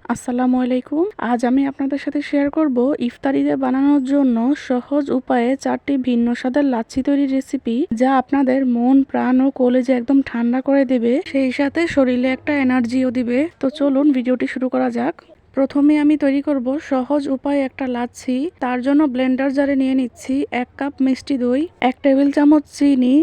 আসসালামু আলাইকুম। আজ আমি আপনাদের সাথে শেয়ার করব ইফতারিতে বানানোর জন্য সহজ উপায়ে 4টি ভিন্ন স্বাদের লাচ্ছি তৈরির রেসিপি, যা আপনাদের মন প্রাণ ও কলেজে একদম ঠান্ডা করে দেবে, সেই সাথে শরীরে একটা এনার্জিও দিবে। তো চলুন ভিডিওটি শুরু করা যাক। প্রথমে আমি তৈরি করব সহজ উপায়ে একটা লাচ্ছি। তার জন্য ব্লেন্ডার জারে নিয়ে নিচ্ছি 1 কাপ মিষ্টি দই, 1 টেবিল চামচ চিনি,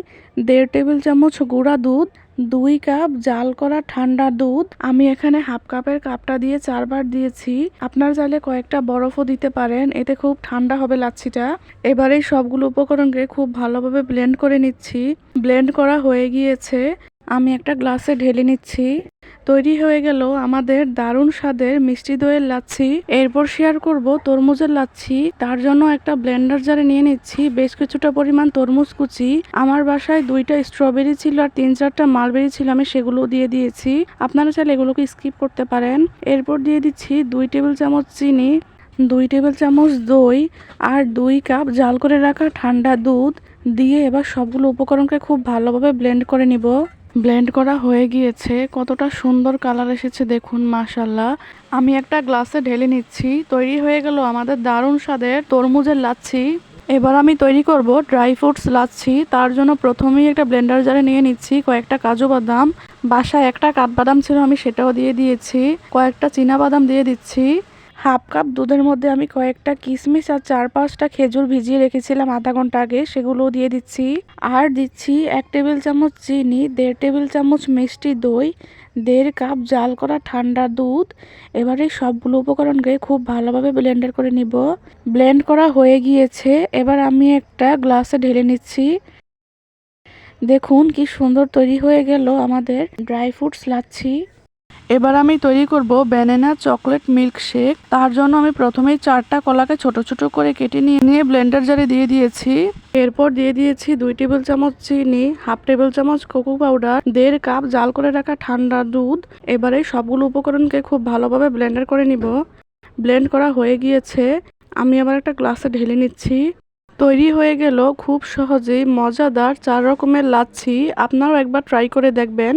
1.5 টেবিল চামচ গুঁড়া দুধ, 2 কাপ জাল করা ঠান্ডা দুধ। আমি এখানে হাফ কাপের কাপটা দিয়ে 4 বার দিয়েছি। আপনারা চাইলে কয়েকটা বরফও দিতে পারেন, এতে খুব ঠান্ডা হবে লাচ্ছিটা। এবারে সবগুলো উপকরণকে খুব ভালোভাবে ব্লেন্ড করে নিচ্ছি। ব্লেন্ড করা হয়ে গিয়েছে, আমি একটা গ্লাসে ঢেলে নিচ্ছি। তৈরি হয়ে গেল আমাদের দারুণ স্বাদের মিষ্টি দইয়ের লাচ্ছি। এরপর শেয়ার করব তরমুজের লাচ্ছি। তার জন্য একটা ব্লেন্ডার জারে নিয়ে নিচ্ছি বেশ কিছুটা পরিমাণ তরমুজ কুচি। আমার বাসায় 2টা স্ট্রবেরি ছিল আর 3-4টা মালবেরি ছিল, আমি সেগুলো দিয়ে দিয়েছি। আপনারা চাইলে এগুলোকে স্কিপ করতে পারেন। এরপর দিয়ে দিচ্ছি 2 টেবিল চামচ চিনি, 2 টেবিল চামচ দই আর 2 কাপ জাল করে রাখা ঠান্ডা দুধ দিয়ে এবার সবগুলো উপকরণকে খুব ভালোভাবে ব্লেন্ড করে নিব। ব্লেন্ড করা হয়ে গিয়েছে, কতটা সুন্দর কালার এসেছে দেখুন, মাশাআল্লাহ। আমি একটা গ্লাসে ঢেলে নিচ্ছি। তৈরি হয়ে গেল আমাদের দারুণ স্বাদের তরমুজের লাচ্ছি। এবার আমি তৈরি করব ড্রাই ফ্রুটস লাচ্ছি। তার জন্য প্রথমেই একটা ব্লেন্ডার জারে নিয়ে নিচ্ছি কয়েকটা কাজু বাদাম। বাসায় একটা কাঠবাদাম ছিল, আমি সেটাও দিয়ে দিয়েছি। কয়েকটা চীনা বাদাম দিয়ে দিচ্ছি। হাফ কাপ দুধের মধ্যে আমি কয়েকটা কিশমিশ আর 4-5টা খেজুর ভিজিয়ে রেখেছিলাম আধা ঘন্টা আগে, সেগুলোও দিয়ে দিচ্ছি। আর দিচ্ছি 1 টেবিল চামচ চিনি, 1.5 টেবিল চামচ মিষ্টি দই, 1.5 কাপ জাল করা ঠান্ডা দুধ। এবারে সবগুলো উপকরণকে খুব ভালোভাবে ব্লেন্ডার করে নিব। ব্লেন্ড করা হয়ে গিয়েছে, এবার আমি একটা গ্লাসে ঢেলে নিচ্ছি। দেখুন কি সুন্দর তৈরি হয়ে গেল আমাদের ড্রাই ফ্রুটস লাচ্ছি। এবার আমি তৈরি করব ব্যানানা চকলেট মিল্ক শেক। তার জন্য আমি প্রথমেই 4টা কলাকে ছোট ছোট করে কেটে নিয়ে ব্লেন্ডার জারে দিয়ে দিয়েছি। এরপর দিয়ে দিয়েছি 2 টেবিল চামচ চিনি, হাফ টেবিল চামচ কোকো পাউডার, 1.5 কাপ জাল করে রাখা ঠান্ডা দুধ। এবারে সবগুলো উপকরণকে খুব ভালোভাবে ব্লেন্ডার করে নিব। ব্লেন্ড করা হয়ে গিয়েছে, আমি আবার একটা গ্লাসে ঢেলে নিচ্ছি। তৈরি হয়ে গেল খুব সহজেই মজাদার 4 রকমের লাচ্ছি। আপনারাও একবার ট্রাই করে দেখবেন।